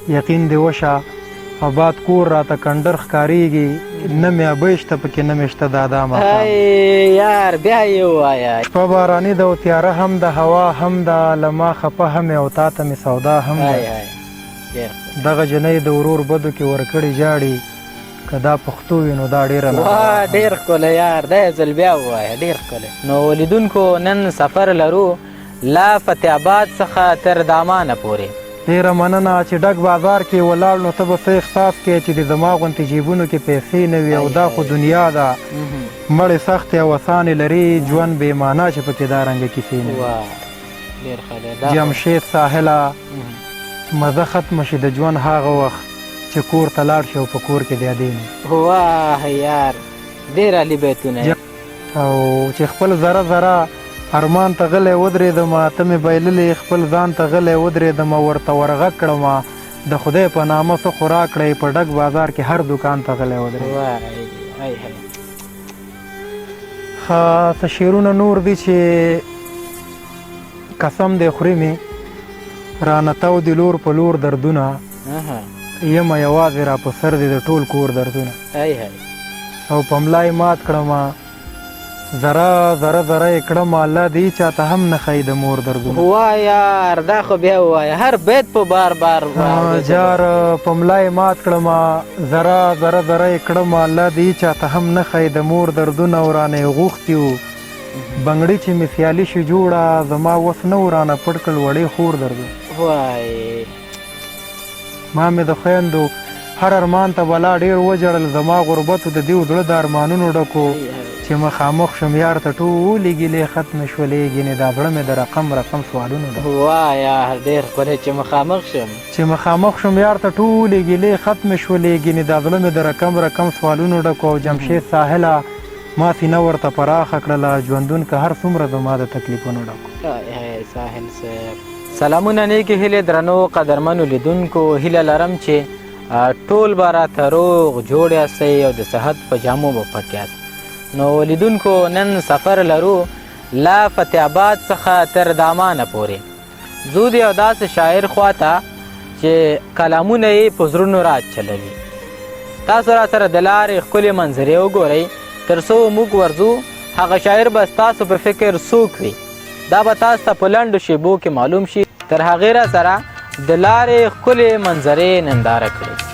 یقین دې وشه آباد کور راته کنډر ښکارېږي نه مې ابۍ شته پکې نه مې شته دادا ماښام یار بیا یې ووایه شپه باراني ده او تیاره هم ده هوا هم ده له ما خفه هم او تا ته مې سودا هم ده دغه جنۍ د ورور بدو کې ورکړې جاړي که دا پښتو وي نو دا ډېره واه ډېر ښکلی یار دا یې ځل بیا ووایه ډېر ښکلی نو لیدونکو نن سفر لرو لا فتح آباد څخه تر دامانه پورې ډېره مننه چې ډک بازار کې ولاړ نو ته به څه احساس کوې چې د زما غوندې جیبونو کې پیسې نه وي او دا خو دنیا ده مړې سختې او اسانې لري ژوند بې معنا چې پکې دا رنګه کیسې نه وي جمشید ساحله مزه ختمه شي د ژوند هغه وخت چې کور ته لاړ شي او په کور کې د یادې نه واه یار ډېر عالي بیتونه او چې خپل ذره ذره ارمان ته غلی ودرېدمه ته مې بایللې خپل ځان ته غلی ودرېدمه ورته ورغږ کړمه د خدای په نامه څه خو راکړئ په ډک بازار کې هر دوکان ته غلی ودرېدم ښه څه شعرونه نور دي چې قسم دی خوري مې رانه تو د لور په لور دردونه یمه یوازې را په سر دی د ټول کور دردونه او په ملا یې مات کړمه ذره ذره ذره یې کړمه الله دې چاته هم نه ښایي د مور دردونه واه یار دا خو بیا ووایه هر بیت په بار بار جار په ملا یې مات کړمه ذره ذره ذره یې کړمه الله دې چاته هم نه ښایي د مور دردونه او رانه یې غوښتي وو بنګړي چې مې سیالي شي جوړه زما وس نه و رانه پټ کړل وړې خور دردونه وای ما مې د خویندو هر ارمان ته بلا ډېر وجړل زما غربتو د دې زړه د ارمانونو ډکو چې مخامخ شم یار ته ټولې ګیلې ختمې شولې ګینې دا زړه مې د رقم سوالونو ډک واه یار ډېر ښکلی چې مخامخ شم یار ته ټولې ګیلې ختمې شولې ګینې دا زړه مې د رقم سوالونو ډکو او جمشید ساحله ما سینه ورته پراخه کړله ژوندون که هر څومره زما د تکلیفونو ډکو ساحل صاحب سلامونه نیکې هیلې درنو قدرمنو لیدونکو هیله لرم چې ټول به راته روغ جوړ یاستئ او د صحت په جامو به پټ یاست نو لیدونکو نن سفر لرو لا فتح آباد څخه تر دامانه پورې ځو د یو داسې شاعر خواته چې کلامونه یې په زړونو راج چلوي تاسو را سره د لارې ښکلې منظرې وګورئ تر څو موږ ورځو هغه شاعر به ستاسو په فکر څوک وي دا به تاسو ته په لنډو شیبو کې معلوم شي تر هغې را سره د لارې ښکلې منظرې ننداره کړئ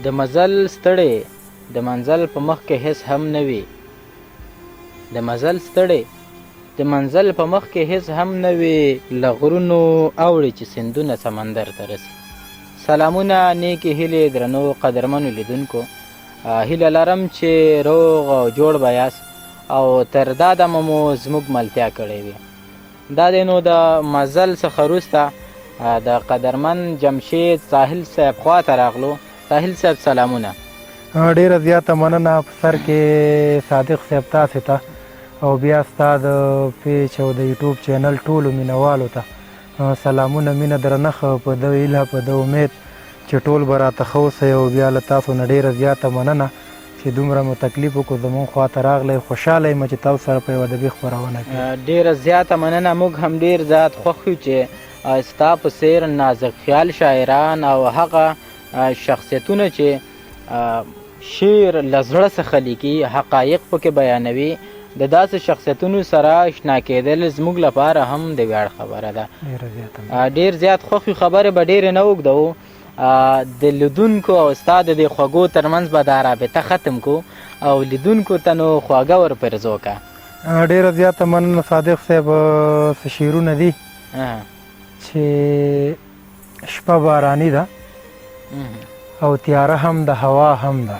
د مزل ستړی د منزل په مخ کې هیڅ هم نه وي د مزل ستړی د منزل په مخ کې هیڅ هم نه وي له غرونو اوړي چې سیندونه سمندر ته رسي سلامونه نیکې هیلې درنو قدرمنو لیدونکو هیله لرم چې روغ او جوړ به یاست او تر دا دمه مو زموږ ملتیا کړې وي دا دی نو د مزل څخه وروسته د قدرمن جمشید ساحل صاحب خوا ته راغلو ساحل صاحب سلامونه ډیره زیاته مننه په سر کې صادق صاحب تاسې ته او بیا ستا د پیج او د یوټیوب چینل ټولو مینوالو ته سلامونه مینه درنښه په د هیله په د امید چې ټول به راته ښه اوسئ او بیا له تاسو نه ډیره زیاته مننه چې دومره مو تکلیف وکړو زموږ خواته راغلی خوشحاله یم چې تاسو سره په یو ادبي خپرونه کې ډیره زیاته مننه موږ هم ډیر زیات خوښ یو چې ستا په څېر نازک خیال شاعران او هغه شخصیتونه چې شعر له زړه څخه لیکي حقایق پکې بیانوي د داسې شخصیتونو سره اشنا کېدل زموږ لپاره هم د ویاړ خبره ده ډیر زیات خوښ یو خبرې به ډیرې نه اوږدوو د لیدونکو او ستا د دې خوږو ترمنځ به دا رابطه ختم کو او لیدونکو ته نو خواږه ورپرزو که ډیره زیاته مننه صادق صاحب څه شعرونه دي چې شپه باراني ده او تیاره هم د هوا هم ده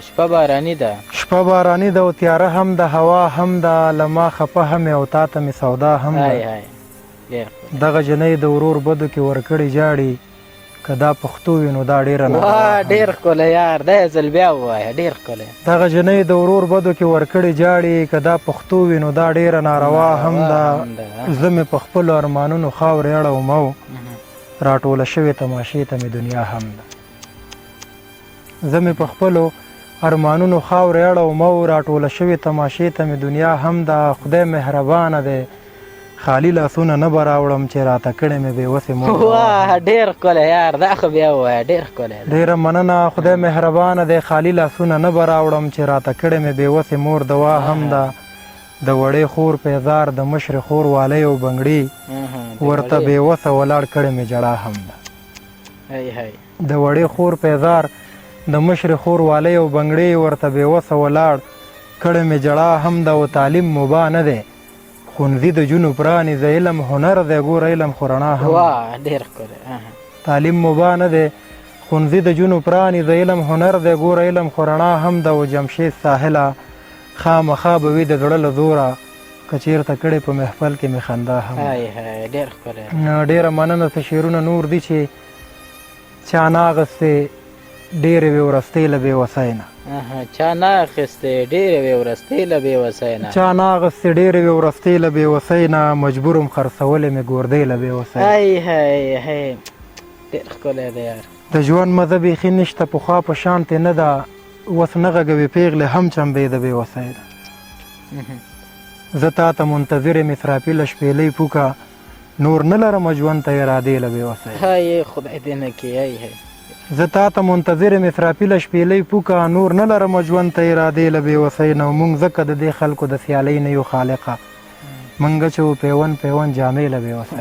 شپه باراني ده شپه باراني ده او تیاره هم د هوا هم ده له ما خفه هم او تا ته مې سودا هم ده دغه جنۍ د ورور بدو کې ورکړې جاړي که دا پښتو وي نو دا ډېره ډېر ښکلی یار دا یې ځل بیا ووایه ډېر ښکلی دغه جنۍ د ورور بدو کې ورکړې جاړي که دا پښتو وي نو دا ډېره ناروا هم ده زه مې په خپلو ارمانونو خاورې اړوم او راټوله شوې تماشې ته مې دنیا هم ده زه مې په خپلو ارمانونو خاورې اړوم او راټوله شوې تماشې ته مې دنیا هم ده خدای مهربانه دی خالی لاسونه نه به راوړم چې راته کړې مې بېوسې مور ډېر ښکلی یار دا خو بیا ووایه ډېر ښکلی ډېره مننه خدای مهربانه دی خالی لاسونه نه به راوړم چې راته کړې مې بېوسې مور دوا هم ده د وړې خور پیزار د مشرې خور والی او بنګړي ورته بېوسه ولاړ کړې مې جړا هم ده د وړې خور پیزار د مشرې خور والی او بنګړي ورته بېوسه ولاړ کړې مې جړا هم ده او تعلیم مبا نه دی ښوونځي د جونو پرانې د علم هنر دی ګوره علم خو رڼا هم تعلیم مبا نه دی ښوونځي د جونو پرانې د علم هنر دی ګوره علم خو رڼا هم ده او جمشید ساحله خامخا به وي د زړه له زوره که چېرته کړې په محفل کې مې خندا هم ډېره مننه څه شعرونه نور دي چې چا نه اخیستې ډېرې وې ورستې له بېوسۍ نه چا نه اخیستې ډېرې وې ورستې له بېوسۍ نه چا نه اخیستې ډېرې وې ورستې له بېوسۍ نه مجبورم خرڅولې مې ګوردۍ له بېوسۍ ډېر ښکلی دی یار د ژوند مزه بیخي نشته پخوا په شانتې نه ده اوس نه غږوي پیغلې هم چمبې د بېوسۍ ده زه تا ته منتظر یم اسرافیله شپېلۍ پوکه نور نه لرم ژوند ته ارادې له بېوسۍ خدای دې نه کړي زه تا ته منتظر یم اسرافیله شپېلۍ پوکه نور نه لرم ژوند ته ارادې له بېوسۍ نه مونږ ځکه د دې خلکو د سیالۍ نه یو خالقه مونږ چې پیون پیون جامې له بېوسۍ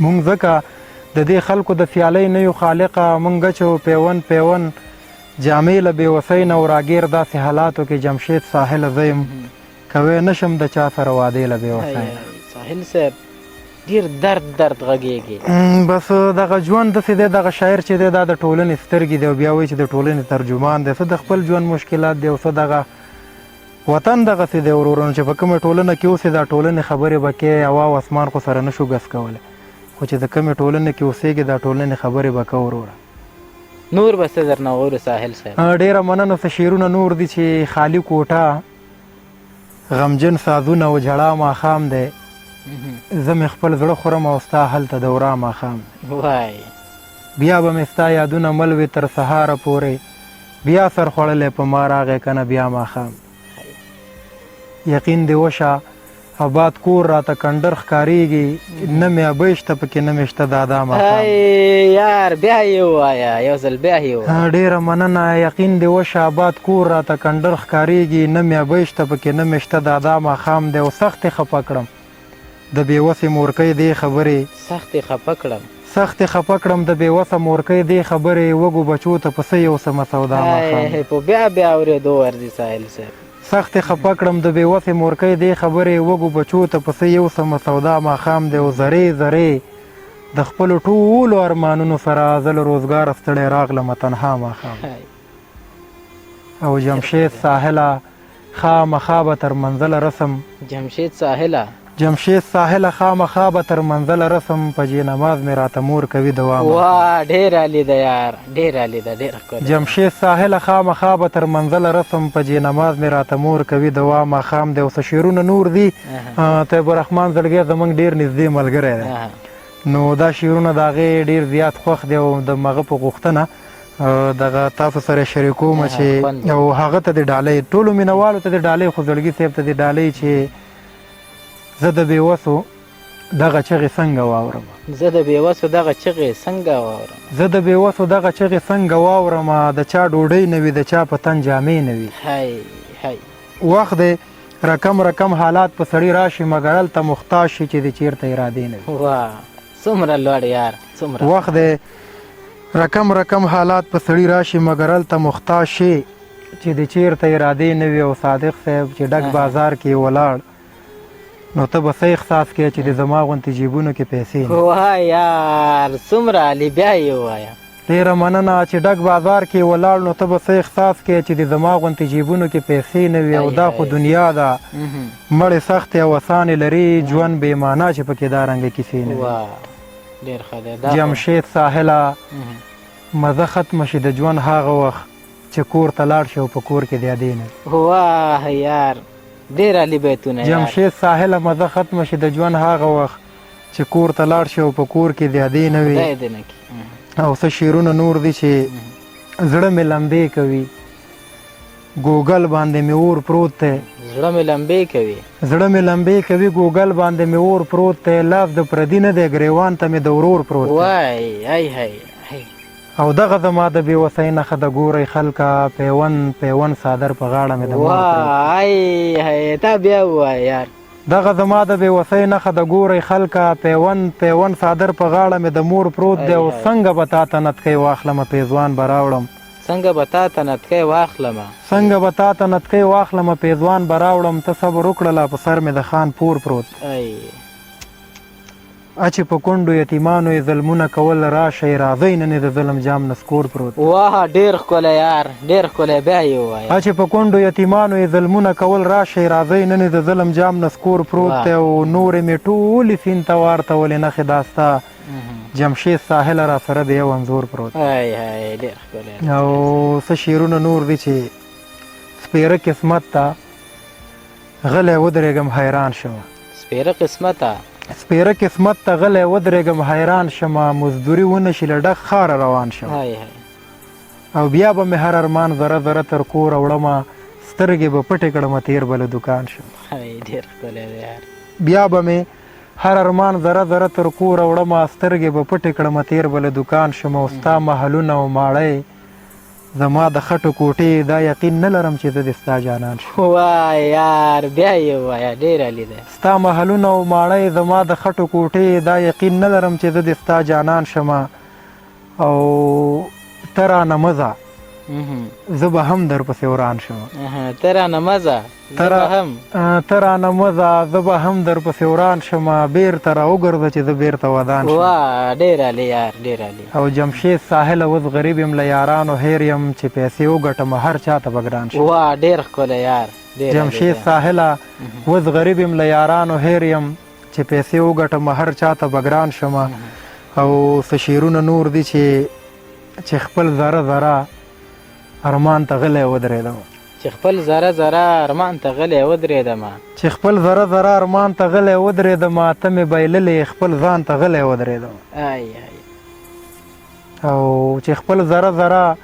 مونږ ځکه د دې خلکو د سیالۍ نه یو خالقه مونږ چې پیون پیون جامې له بېوسۍ نه او راګیر داسې حالاتو کې جمشید ساحل زه یم کوی نشم د چا سره وعدې له بېوسۍ ساحل صاحب ډېر درد غږېږي بس دغه ژوند داسې دی دغه شاعر چې دی دا د ټولنې سترګې دی او بیا وایي چې د ټولنې ترجمان دی څه د خپل ژوند مشکلات دی او څه دغه وطن دغسې دی ورورونو چې په کومې ټولنه کې اوسې دا ټولنې خبرې به کوې هوا او اسمان خو سره نه شو ګس کولی خو چې د کومې ټولنې کې اوسېږي دا ټولنې خبرې به کوه وروره نور به څه درنه واورو ساحل صاحب ډېره مننه څه شعرونه نور دي چې خالي کوټه غمجن سازونه او جړا ماښام دی زه مې خپل زړه خورم او ستا هلته د ورا ماښام بیا به مې ستا یادونه مل وي تر سهاره پورې بیا سر خوړلی په ما راغی که نه بیا ماښام یقین دې وشه آباد کور راته کنډر ښکارېږي نه مې ابۍ شته پکې نه مې شته دادا ماښام یار بیا یې ووایه یو ځل بیا یې ووایه ډېره مننه یقین دې وشه آباد کور راته کنډر ښکارېږي نه مې ابۍ شته پکې نه مې شته دادا ماښام دی او سخت یې خفه کړم د بېوسې مورکۍ دې خبرې سخت یې خفه کړم سختې خفه کړم د بېوسه مورکۍ دې خبرې وږو بچو ته پسه یو سمه سودا ماښام په بیا بیا اورېدو ورځي ساحل صاحب سختې خفه کړم د بېوسې مورکۍ دې خبرې وږو بچو ته پسه یو سمه سودا ماښام دی او زرې زرې د خپلو ټولو ارمانونو سره زه له روزګاره ستړی راغلم تنها ماښام او جمشید ساحله خامخا به تر منزله رسم جمشید ساحله جمشید ساحله خامخا به تر منزله رسم په جې نماز مې راته مور کوي دوام وا ډېر عالي ده یار ډېر عالي ده ډېر ښکلی جمشید ساحله خامخا به تر منزله رسم په جې نماز مې راته مور کوي دوام ماښام دی او څه شعرونه نور دي طیب الرحمن زړګی زموږ ډېر نږدې ملګری دی نو دا شعرونه د هغې ډېر زیات خوښ دی او د هغه په غوښتنه دغه تاسو سره شریکوم چې او هغه ته د ډالۍ ټولو مینهوالو ته د ډالۍ خو زړګي صاحب ته د ډالۍ چې زه د بېوسو دغه چغې څنګه واورم زه د بېوسو دغه چغې څنګه واورم زه د بېوسو دغه چغې څنګه واورم د چا ډوډۍ نه وي د چا په تن جامې نه وي وخت دی رقم رقم حالات په سړي راشي مګر هلته محتاج شي چې د چېرته ارادې نه وي څومره لوړ یار څومره وخت دی رقم رقم حالات په سړي راشي مګر هلته محتاج شي چې د چېرته ارادې نه وي او صادق صاحب چې ډک بازار کې ولاړ نو ته به څه احساس کوې چې د زما غوندې جیبونو کې پیسې وای یار څومره علي بیا یې ووایه ډېره مننه چې ډک بازار کې ولاړ نو ته به څه احساس کوې چې د زما غوندې جیبونو کې پیسې نه وي او دا خو دنیا ده مړې سختې او اسانې لري ژوند بې معنا چې پکې دا رنګه کیسې نه وي ډېر ښه دی جمشید ساحله مزه ختمه شي د ژوند هغه وخت چې کور ته لاړ شي او په کور کې د یادې نه واه یار ډېر علي بیتونه جمشید ساحله مزه ختمه شي د ژوند هغه وخت چې کور ته لاړ شي او په کور کې د یادې نه وي او څه شعرونه نور دي چې زړه مې لمبې کوي ګوګل باندې مې اور پروت دی زړه مې لمبې کوي زړه مې لمبې کوي ګوګل باندې مې اور پروت دی لاس د پردي نه دی ګریوان ته مې د ورور پروت وای ای هی او دغه زما د بېوسۍ نښه د ګورئ خلکه پیوند پیوند څادر په غاړه مې د مور وای هی تا بیا ووایه یار دغه زما د بېوسۍ نښه د ګورئ خلکه پیوند پیوند څادر په غاړه مې د مور پروت دی او څنګه به تا ته نتکۍ واخلمه پیزوان به راوړم څنګه به تا ته نتکۍ واخلمه څنګه به تا ته نتکۍ واخلمه پیزوان به راوړم ته صبر وکړه لا په سر مې د خان پور پروت اچې په کونډو یتیمانو یې ظلمونه کول راشئ راځئ نن د ظلم جام نسکور پروت واه ډېر ښکلی یار ډېر ښکلی بیا یې ووایه اچې په کونډو یتیمانو یې ظلمونه کول راشئ راځئ نن د ظلم جام نسکور پروت دی او نورې مې ټولې سیند ته واړتولې نښې دا ستا جمشید ساحله را سره د یو انځور پروت ډېر ښکلی او څه شعرونه نور دي چې سپېره قسمت ته غلی ودرېږم حیران شمه سپېره قسمته سپېره قسمت ته غلی ودرېږم حیران شمه مزدوري ونه شي له ډک ښاره روان شم او بیا به مې هر ارمان ذره ذره تر کوره وړمه سترګې به پټې کړمه تېر به له دوکان شم بیا به مې هر ارمان ذره ذره تر کوره وړمه سترګې به پټې کړمه تېر به له دوکان شم او ستا محلونه او ماړی زما د خټو کوټې دا یقین نه لرم چې زه د ستا جانان شم وای یار بیا یې ووایه ډېر علي دی ستا محلونه او ماړی زما د خټو کوټې دا یقین نه لرم چې زه د ستا جانان شمه او ته رانه مه ځه زه به هم در پسې وران شم ته رانه مه ځه ته رانه مه ځه زه به هم در پسې وران شمه بېرته راوګرځه چې زه بېرته ودان شم ډېر علي یار ډېر علي او جمشید ساحله اوس غریب یم له یارانو هیر یم چې پیسې وګټم هر چا ته به ګران شم ډېر ښکلی یار جمشید ساحله اوس غریب یم له یارانو هیر یم چې پیسې وګټم هر چا ته به ګران شم او څه شعرونه نور دي چې خپل ذره ذره ارمان ته غلی ودرېدم چې خپل ذره ذره ارمان ته غلی ودرېدم چې خپل ذره ذره ارمان ته غلی ودرېدم ته مې بایللې خپل ځان ته غلی ودرېدم او چې خپل ذره ذره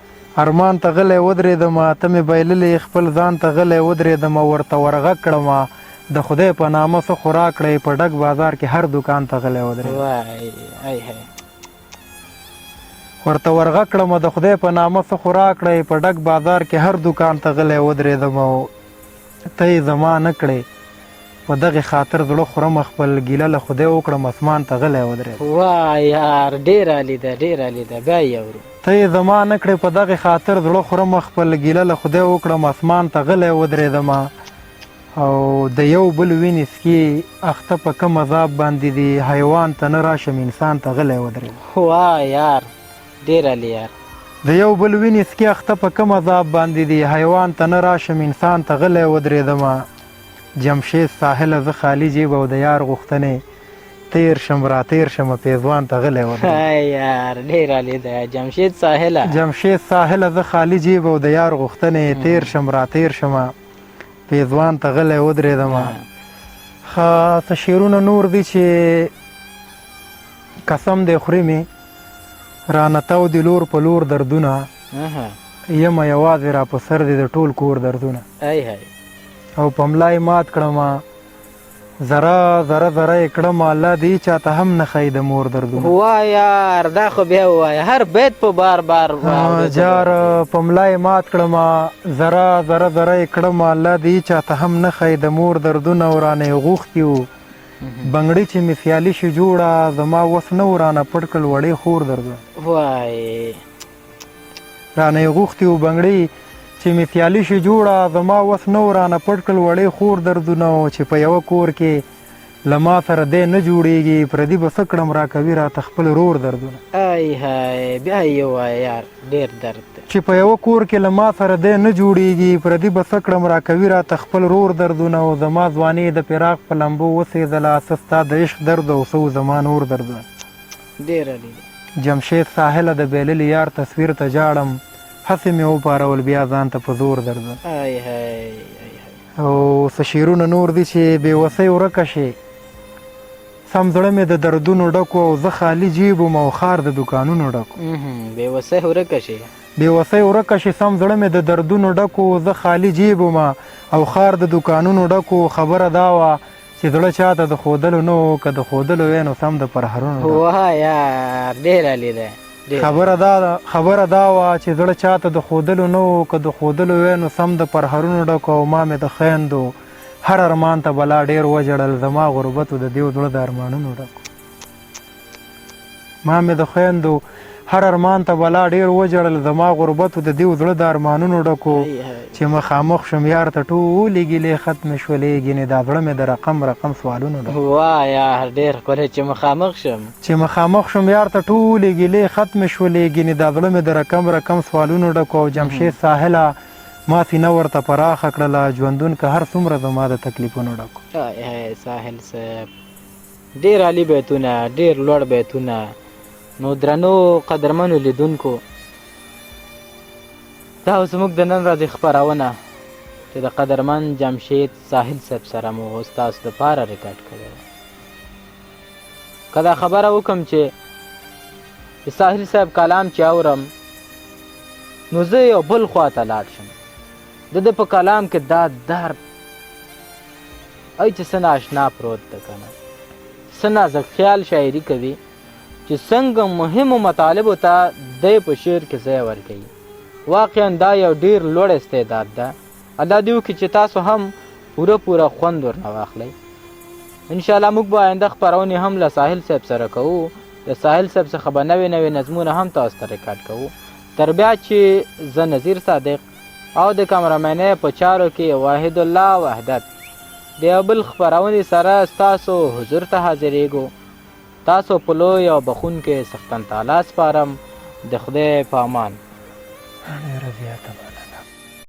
ارمان ته غلی ودرېدم ته مې بایللې خپل ځان ته غلی ودرېدم ورته ورغږ کړم د خدای په نامه څه خورا کړی په ډک بازار کې هر دکان ته غلی ودرېدم ورته ورغږ کړم د خدای په نامه څه خورا کړی په ډک بازار کې هر دکان ته غلی ودرېدم او ته یې زما نه کړې په دغه خاطر زړه خورم خپل ګیله له خدای وکړم اسمان ته غلی ودرېد. وای یار ډېر عالي ده ډېر عالي ده. بیا یې اورو. ته یې زما نه کړې په دغه خاطر زړه خورم خپل ګیله له خدای وکړم اسمان ته غلی ودرېدمه او د یو بل وینې څکي اخته په کم عذاب باندې دي حیوان ته نه راشم انسان ته غلی ودرېدم. وای یار ډېر عالي یار. د یو بل وینې څکي اخته په کم عذاب باندې دي حیوان ته نه راشم انسان ته غلی ودرېدمه. جمشید ساحله زه خالي جیب او د یار غوښتنې تیر شم را تیر شم پیزوان ته غلی ودرېدم. یار ډېر عالي ده. جمشید ساحله زه خالي جیب او د یار غوښتنې تیر شم را تیر شم پیزوان ته غلی ودرېدمه. ښه څه شعرونه نور دي چې قسم دی خوري مې رانه تو د لور په لور دردونه یمه یوازې را په سر دی د ټول کور دردونه او په ملا یې مات کړمه ذره ذره ذره یې کړمه الله دې چاته هم نه ښایي د مور دردونه. وای یار دا خو بیا ووایه هر بیت په بار بار جار په ملا یې مات کړمه ذره ذره ذره یې کړمه الله دې چاته هم نه ښایي د مور دردونه او رانه یې غوښتي وو بنګړي چې مې سیالي شي جوړه زما وس نه و رانه پټ کړل وړې خور دردونه. وای رانه یې غوښتي وو بنګړي چې مې سیالي شي جوړه زما وس نه و رانه پټ کړل وړې خور دردونه چې په یوه کور کې له ما سره دی نه جوړېږي پردي به څه کړم راکوي راته خپل رور دردونه. ای های بیا یې ووایه یار ډېر درد دی. چې په یوه کور کې له ما سره دی نه جوړېږي پردي به څه کړم راکوي راته خپل رور دردونه او زما ځواني د فراق په لمبو وسېدله څه ستا د عشق درد او څه زما نور دردونه. ډېر عالي دی. جمشید ساحله د بېللي یار تصویر ته جاړم هسې مې وپارول بیا ځان ته په زور دردونه. ای های او څه شعرونه نور دي چې بېوسۍ ورکه شي سم زړه مې د دردونو ډکو او زه خالي جیب وم او ښار د دوکانونو ډکو. بېوسۍ ورکه شي بېوسۍ ورکه شي سم زړه مې د دردونو ډکو زه خالي جیب وم او ښار د دوکانونو ډکو. خبره دا وه چې زړه چاته د ښودلو نه و که د ښودلو وی نو سم د پرهرونو ډکو. وای یار ډېر عالي دی. خبره دا وه چې زړه چاته د ښودلو نه و که د ښودلو وی نو سم د پرهرونو ډکو او ما مې د خویندو هر ارمان ته بلا ډېر وژړل زما غربتو د دیو زړه د ارمانونو ډکو. ما مې د خویندو هر ارمان ته بلا ډېر وژړل زما غربتو د دیو زړه د ارمانونو ډکو. چې مخامخ شم یار ته ټولې ګیلې ختمې شولې ګینې دا زړه مې د رقم سوالونو ډکو. وای یار ډېر ښکلی چې مخامخ شم یار ته ټولې ګیلې ختمې شولې ګینې دا زړه مې د رقم سوالونو ډکو. او جمشید ساحله ما سینه ورته پراخه کړله ژوندون که هر څومره زما د تکلیفونو ډکو. ساحل صاحب ډېر عالي بیتونه ډېر لوړ بیتونه. نو درنو قدرمنو لیدونکو دا زموږ د نن ورځې خپرونه چې د قدرمن جمشید ساحل صاحب سره مو ستاسو دپاره ریکارډ کړې وه. که دا خبره وکړم چې د ساحل صاحب کلام چې اورم نو زه یو بل خوا ته لاړ شم. د ده په کلام کې دا درد ای چې څه ناشنا پروت ده که نه څه نازک خیال شاعري کوي چې څنګه مهمو مطالبو ته دی په شعر کې ځای ورکوي. واقعا دا یو ډېر لوړ استعداد ده. الله دې وکړي چې تاسو هم پوره خوند ورنه واخلئ. انشاءالله موږ به آینده خپرونې هم له ساحل صاحب سره کوو. د ساحل صاحب څخه به نوې نظمونه هم تاسو ته ریکارډ کوو. تر بیا چې زه نظیر صادق او د کامرمینۍ په چارو کې واحد الله وحدت د یو بل خپرونې سره ستاسو حضور ته حاضرېږو. تاسو په لوی او بخونکي څښتن تعالی سپارم. د خدای په امان.